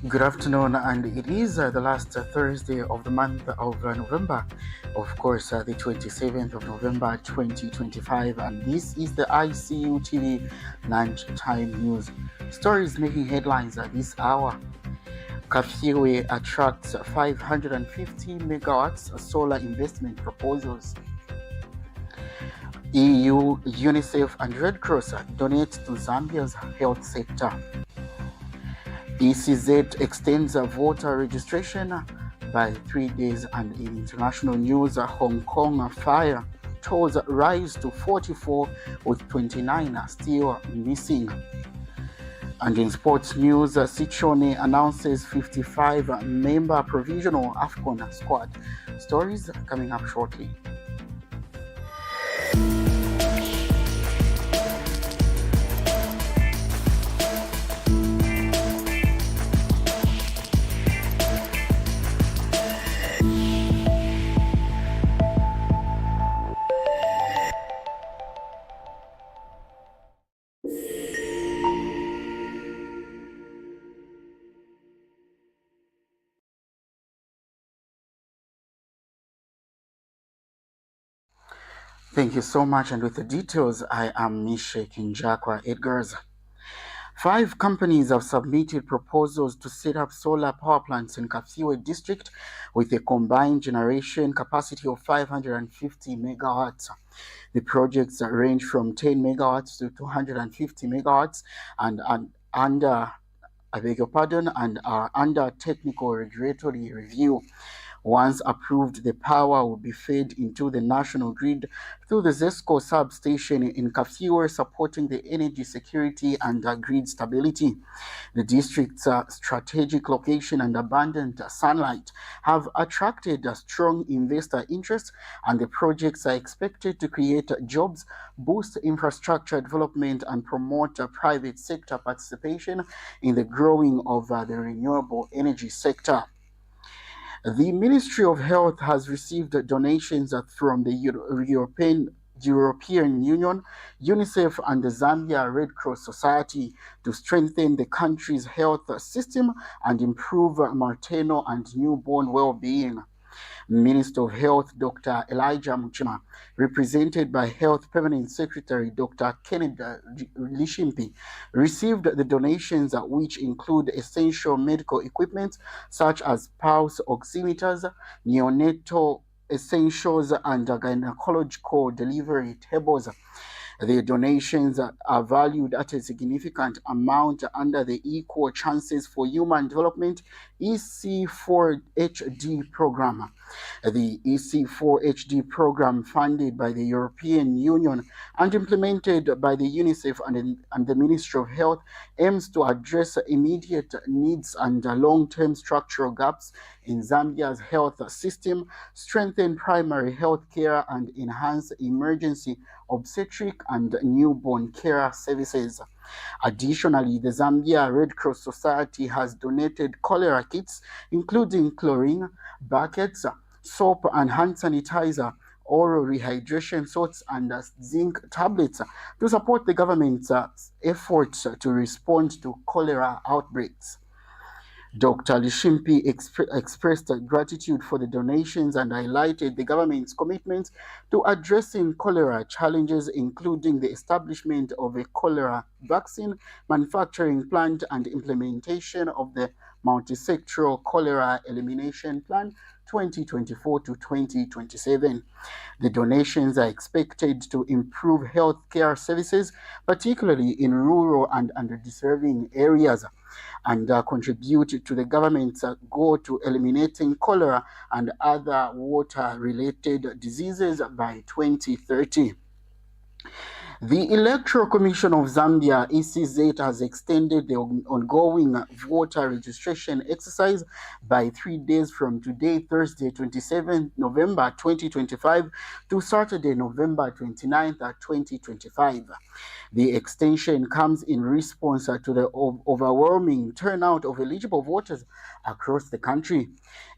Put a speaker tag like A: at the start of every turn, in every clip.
A: Good afternoon, and it is the last Thursday of the month of November, of course, the 27th of November 2025, and this is the ICU TV lunchtime news. Stories making headlines at this hour. KAFUE attracts 550 megawatts solar investment proposals. EU, UNICEF, and Red Cross donate to Zambia's health sector. ECZ extends voter registration by 3 days, and in international news, Hong Kong fire tolls rise to 44 with 29 still missing. And in sports news, Sichone announces 55-member provisional AFCON squad. Stories coming up shortly. Thank you so much, and with the details, I am Mishe Kinjakwa Edgars. 5 companies have submitted proposals to set up solar power plants in KAFUE district with a combined generation capacity of 550 megawatts. The projects range from 10 megawatts to 250 megawatts and are under technical regulatory review. Once approved, the power will be fed into the national grid through the ZESCO substation in KAFUE, supporting the energy security and grid stability. The district's strategic location and abundant sunlight have attracted strong investor interest, and the projects are expected to create jobs, boost infrastructure development, and promote private sector participation in the growing of the renewable energy sector. The Ministry of Health has received donations from the European Union, UNICEF, and the Zambia Red Cross Society to strengthen the country's health system and improve maternal and newborn well-being. Minister of Health Dr. Elijah Muchima, represented by Health Permanent Secretary Dr. Kenneth Lishimpi, received the donations, which include essential medical equipment such as pulse oximeters, neonatal essentials, and gynecological delivery tables. The donations are valued at a significant amount under the Equal Chances for Human Development EC4HD program. The EC4HD program, funded by the European Union and implemented by the UNICEF and the Ministry of Health, aims to address immediate needs and long-term structural gaps in Zambia's health system, strengthen primary health care, and enhance emergency obstetric and newborn care services. Additionally, the Zambia Red Cross Society has donated cholera kits, including chlorine, buckets, soap and hand sanitizer, oral rehydration salts, and zinc tablets to support the government's efforts to respond to cholera outbreaks. Dr. Lishimpi expressed gratitude for the donations and highlighted the government's commitment to addressing cholera challenges, including the establishment of a cholera vaccine manufacturing plant and implementation of the multi-sectoral cholera elimination plan 2024 to 2027. The donations are expected to improve healthcare services, particularly in rural and underdeserving areas, and contribute to the government's goal to eliminating cholera and other water-related diseases by 2030. The Electoral Commission of Zambia, ECZ, has extended the ongoing voter registration exercise by 3 days from today, Thursday, 27th November 2025, to Saturday, November 29th, 2025. The extension comes in response to the overwhelming turnout of eligible voters across the country.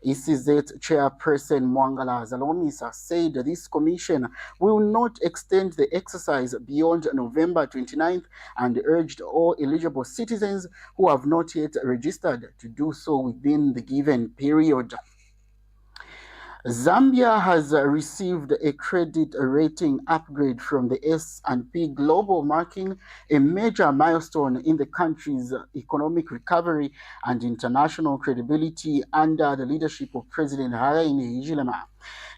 A: ECZ Chairperson Mwangala Zalomisa said this commission will not extend the exercise beyond November 29th and urged all eligible citizens who have not yet registered to do so within the given period. Zambia has received a credit rating upgrade from the S&P Global, marking a major milestone in the country's economic recovery and international credibility under the leadership of President Hakainde Hichilema.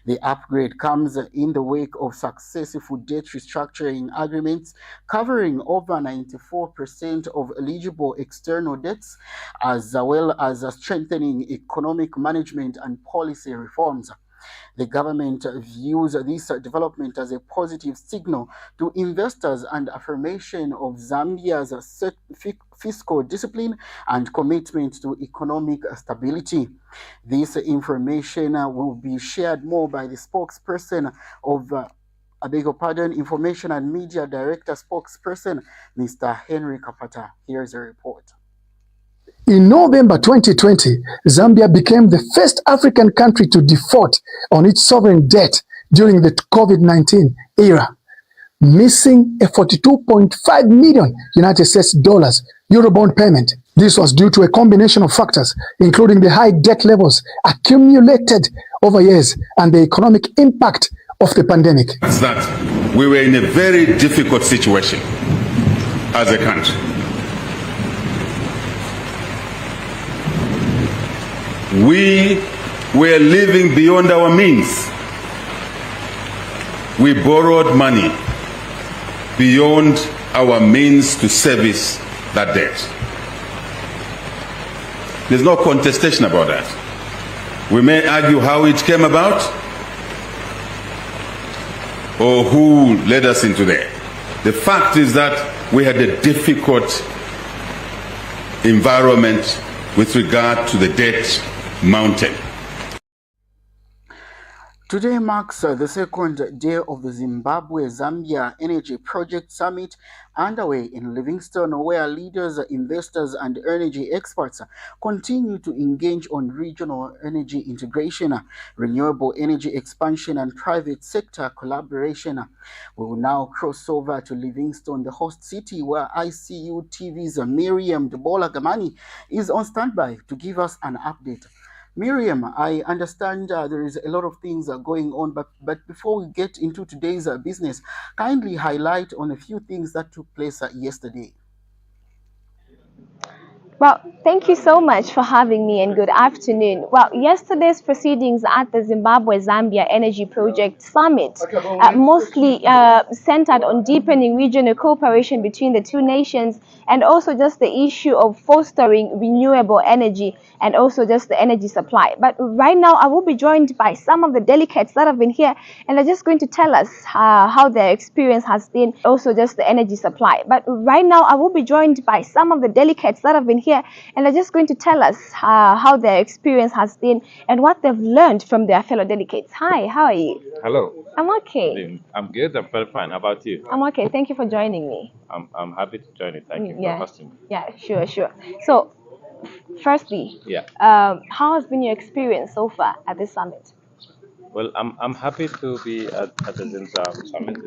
A: The upgrade comes in the wake of successful debt restructuring agreements covering over 94% of eligible external debts, as well as strengthening economic management and policy reforms. The government views this development as a positive signal to investors and affirmation of Zambia's fiscal discipline and commitment to economic stability. This information will be shared more by the spokesperson of Information and Media Director spokesperson, Mr. Henry Kapata. Here's a report.
B: In November 2020, Zambia became the first African country to default on its sovereign debt during the COVID-19 era, missing a $42.5 million United States dollars Eurobond payment. This was due to a combination of factors, including the high debt levels accumulated over years and the economic impact of the pandemic.
C: It's that we were in a very difficult situation as a country. We were living beyond our means. We borrowed money beyond our means to service that debt. There's no contestation about that. We may argue how it came about or who led us into there. The fact is that we had a difficult environment with regard to the debt mountain.
A: Today marks the second day of the Zimbabwe-Zambia Energy Project Summit underway in Livingstone, where leaders, investors, and energy experts continue to engage on regional energy integration, renewable energy expansion, and private sector collaboration. We will now cross over to Livingstone, the host city, where ICU TV's Miriam Debola-Gamani is on standby to give us an update. Miriam, I understand there is a lot of things going on, but before we get into today's business, kindly highlight on a few things that took place yesterday.
D: Well, thank you so much for having me and good afternoon. Well, yesterday's proceedings at the Zimbabwe-Zambia Energy Project Summit mostly centered on deepening regional cooperation between the two nations and also just the issue of fostering renewable energy and also just the energy supply. But right now, I will be joined by some of the delegates that have been here and they're just going to tell us how their experience has been, also just the energy supply. But right now, I will be joined by some of the delegates that have been here and they're just going to tell us how their experience has been and what they've learned from their fellow delegates. Hi, how are you?
E: Hello.
D: I'm okay.
E: I'm good. I'm very fine. How about you?
D: I'm okay. Thank you for joining me.
E: I'm happy to join you. Thank you for hosting me.
D: Yeah, sure. So, firstly, how has been your experience so far at this summit?
E: Well, I'm happy to be at the ZIMBABWE summit.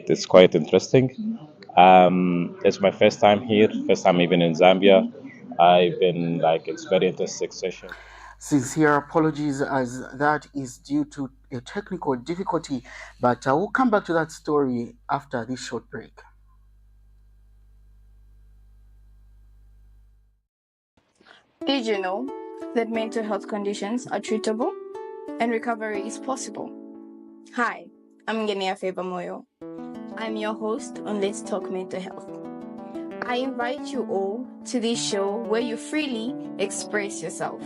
E: It's quite interesting. It's my first time here. First time even in Zambia. I've been it's very interesting session.
A: Sincere apologies as that is due to a technical difficulty, but I will come back to that story after this short break.
F: Did you know that mental health conditions are treatable and recovery is possible? Hi, I'm Ngenia Febamoyo. I'm your host on Let's Talk Mental Health. I invite you all to this show where you freely express yourself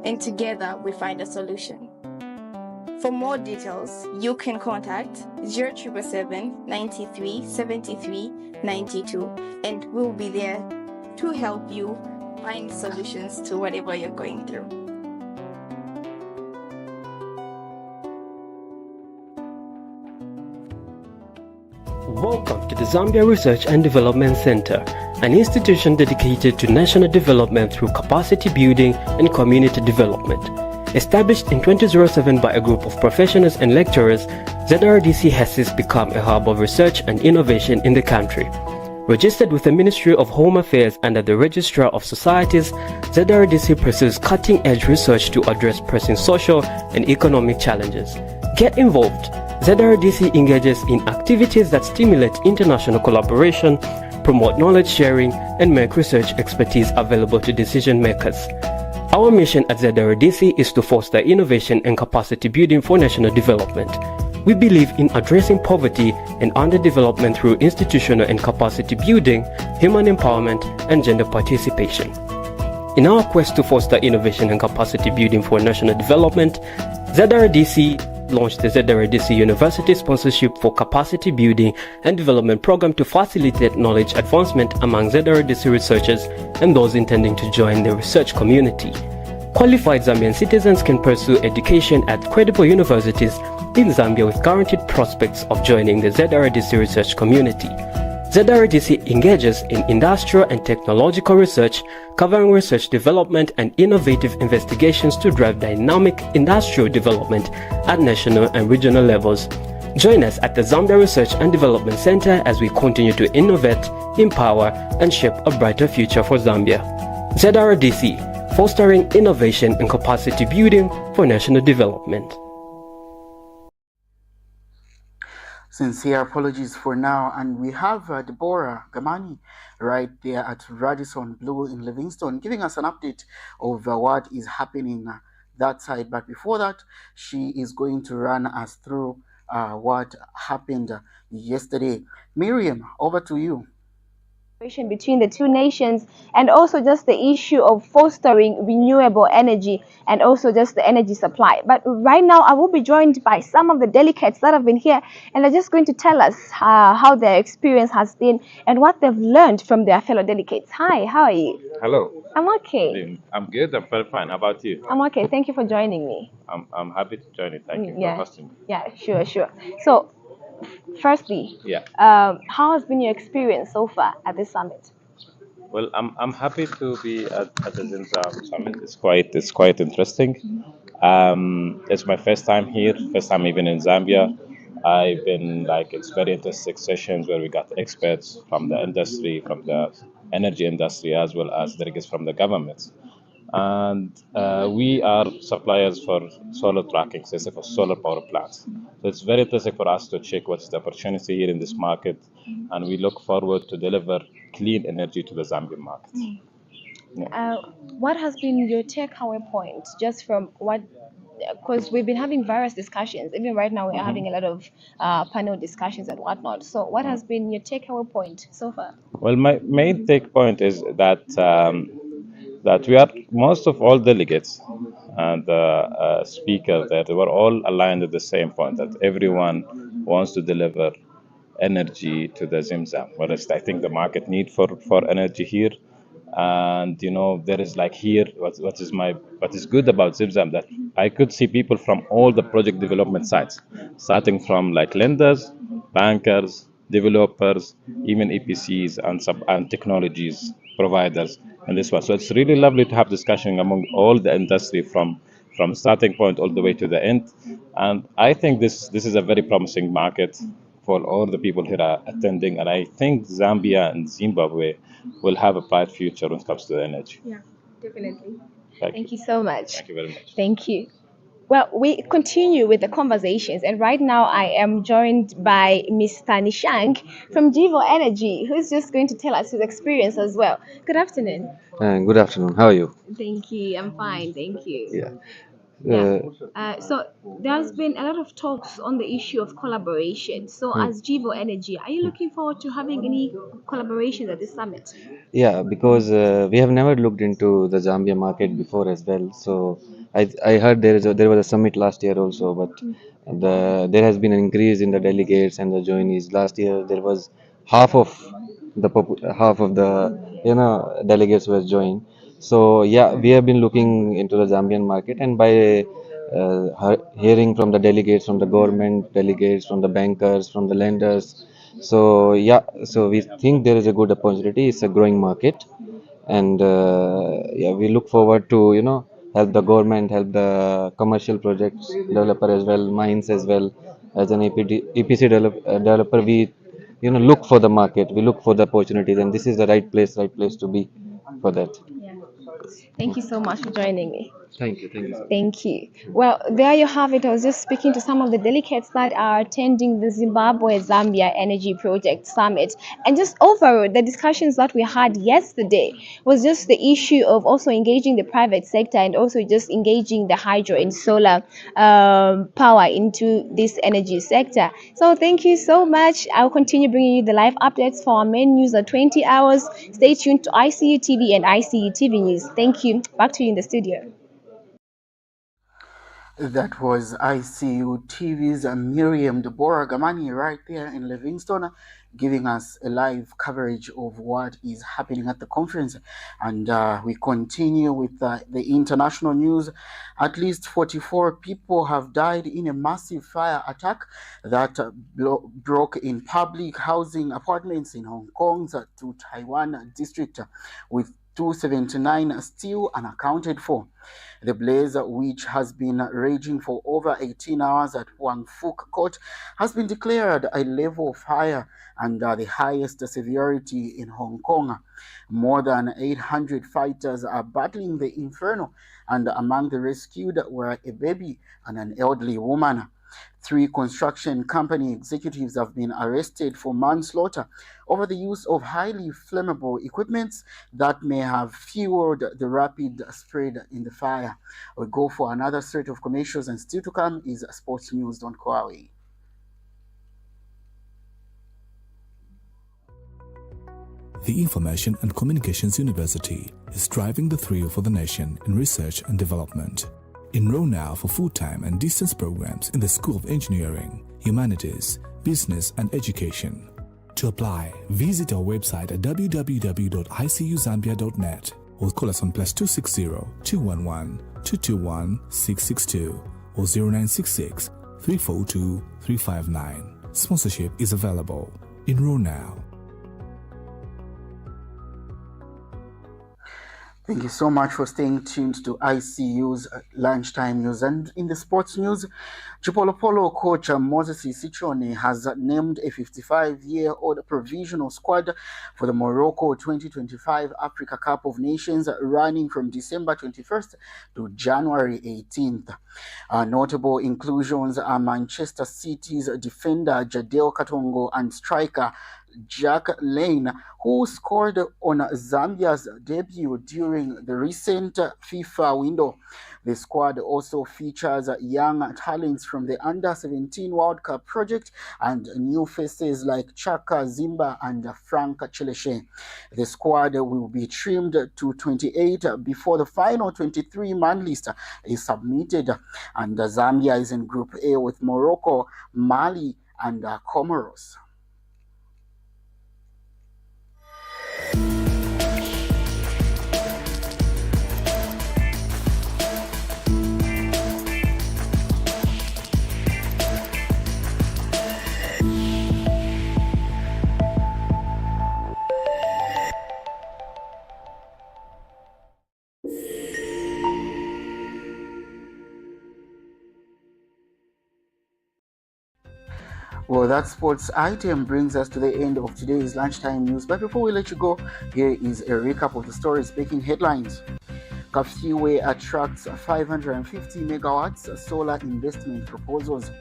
F: and together we find a solution. For more details, you can contact 0777 93 73 92 and we'll be there to help you find solutions to whatever you're going through.
G: Welcome to the Zambia Research and Development Center, an institution dedicated to national development through capacity building and community development. Established in 2007 by a group of professionals and lecturers, ZRDC has since become a hub of research and innovation in the country. Registered with the Ministry of Home Affairs under the Registrar of Societies, ZRDC pursues cutting-edge research to address pressing social and economic challenges. Get involved. ZRDC engages in activities that stimulate international collaboration, promote knowledge sharing, and make research expertise available to decision makers. Our mission at ZRDC is to foster innovation and capacity building for national development. We believe in addressing poverty and underdevelopment through institutional and capacity building, human empowerment, and gender participation. In our quest to foster innovation and capacity building for national development, ZRDC launched the ZRDC University Sponsorship for Capacity Building and Development Program to facilitate knowledge advancement among ZRDC researchers and those intending to join the research community. Qualified Zambian citizens can pursue education at credible universities in Zambia with guaranteed prospects of joining the ZRDC research community. ZRDC engages in industrial and technological research, covering research development and innovative investigations to drive dynamic industrial development at national and regional levels. Join us at the Zambia Research and Development Center as we continue to innovate, empower, and shape a brighter future for Zambia. ZRDC, fostering innovation and capacity building for national development.
A: Sincere apologies for now, and we have Deborah Gamani right there at Radisson Blue in Livingston giving us an update of what is happening that side. But before that, she is going to run us through what happened yesterday. Miriam, over to you.
D: Between the two nations, and also just the issue of fostering renewable energy and also just the energy supply. But right now I will be joined by some of the delegates that have been here, and they're just going to tell us how their experience has been and what they've learned from their fellow delegates. Hi, how are you?
E: Hello.
D: I'm okay.
E: I'm good. I'm very fine. How about you?
D: I'm okay. Thank you for joining me.
E: I'm happy to join you. Thank you for hosting me.
D: Yeah, sure. So firstly, how has been your experience so far at this summit?
E: Well, I'm happy to be at the ZIMBABWE summit. It's quite interesting. It's my first time here, first time even in Zambia. I've been it's very interesting sessions where we got experts from the industry, from the energy industry, as well as delegates from the governments. And we are suppliers for solar tracking system for solar power plants. So it's very interesting for us to check what's the opportunity here in this market, and we look forward to deliver clean energy to the Zambian market.
D: What has been your takeaway point just from what, because we've been having various discussions, even right now we're having a lot of panel discussions and whatnot. So what has been your takeaway point so far?
E: Well, my main take point is that that we are, most of all delegates and speakers, that were all aligned at the same point, that everyone wants to deliver energy to the Zimzam. Whereas I think the market need for energy here, and there is here what is good about Zimzam, that I could see people from all the project development sites, starting from lenders, bankers, developers, even EPCs and technologies providers and this one. So it's really lovely to have discussion among all the industry from starting point all the way to the end. And I think this is a very promising market for all the people here are attending. And I think Zambia and Zimbabwe will have a bright future when it comes to the energy.
D: Yeah, definitely.
E: Thank
D: you so much.
E: Thank you very much.
D: Thank you. Well, we continue with the conversations, and right now I am joined by Mr. Nishang from Jivo Energy, who's just going to tell us his experience as well. Good afternoon.
H: Good afternoon. How are you?
D: Thank you. I'm fine. Thank you.
H: Yeah.
D: So there's been a lot of talks on the issue of collaboration. So as Jivo Energy, are you looking forward to having any collaborations at this summit?
H: Yeah, because we have never looked into the Zambia market before as well. So I heard there was a summit last year also, but there has been an increase in the delegates and the joinees. Last year there was half of the delegates were joined. So yeah, we have been looking into the Zambian market, and by hearing from the delegates, from the government delegates, from the bankers, from the lenders, so yeah, so we think there is a good opportunity. It's a growing market, and yeah, we look forward to help the government, help the commercial projects developer as well, mines as well, as an EPC developer, we look for the market, we look for the opportunities, and this is the right place to be for that.
D: Yeah. Thank you so much for joining me.
H: Thank you.
D: Thank you. Well, there you have it. I was just speaking to some of the delegates that are attending the Zimbabwe-Zambia Energy Project Summit. And just overall, the discussions that we had yesterday was just the issue of also engaging the private sector and also just engaging the hydro and solar power into this energy sector. So thank you so much. I'll continue bringing you the live updates for our main news at 20 hours. Stay tuned to ICU TV and ICU TV News. Thank you. Back to you in the studio.
A: That was ICU TV's Miriam Deborah Gamani right there in Livingston, giving us a live coverage of what is happening at the conference. And we continue with the international news. At least 44 people have died in a massive fire attack that broke in public housing apartments in Hong Kong's to Taiwan district, with 279 still unaccounted for. The blaze, which has been raging for over 18 hours at Wang Fuk Court, has been declared a level 5 and the highest severity in Hong Kong. More than 800 fighters are battling the inferno, and among the rescued were a baby and an elderly woman. 3 construction company executives have been arrested for manslaughter over the use of highly flammable equipment that may have fueled the rapid spread in the fire. We'll go for another set of commercials, and still to come is sports news. Don't go away.
I: The Information and Communications University is driving the thrill for the nation in research and development. Enroll now for full-time and distance programs in the School of Engineering, Humanities, Business and Education. To apply, visit our website at www.icuzambia.net or call us on +260 211 221 662 or 0966 342 359. Sponsorship is available. Enroll now.
A: Thank you so much for staying tuned to ICU's lunchtime news. And in the sports news, Chipolopolo coach Moses Sichone has named a 55-year-old provisional squad for the Morocco 2025 Africa Cup of Nations running from December 21st to January 18th. Notable inclusions are Manchester City's defender Jadel Katongo and striker Jack Lane, who scored on Zambia's debut during the recent FIFA window. The squad also features young talents from the Under-17 World Cup project and new faces like Chaka Zimba and Frank Cheleshe. The squad will be trimmed to 28 before the final 23-man list is submitted. And Zambia is in Group A with Morocco, Mali, and Comoros. Well, that sports item brings us to the end of today's lunchtime news. But before we let you go, here is a recap of the stories making headlines. KAFUE attracts 550 megawatts solar investment proposals.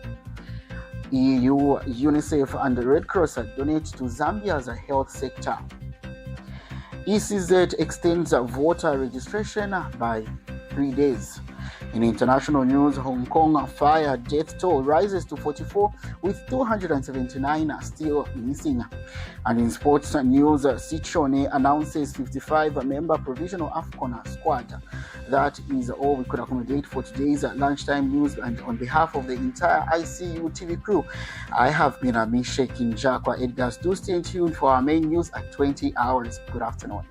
A: EU, UNICEF and the Red Cross donate to Zambia's health sector. ECZ extends voter registration by 3 days. In international news, Hong Kong fire death toll rises to 44, with 279 still missing. And in sports news, Sichone announces 55-member provisional AFCON squad. That is all we could accommodate for today's lunchtime news. And on behalf of the entire ICU TV crew, I have been Amishek Njakwa Edgar. Do stay tuned for our main news at 20 hours. Good afternoon.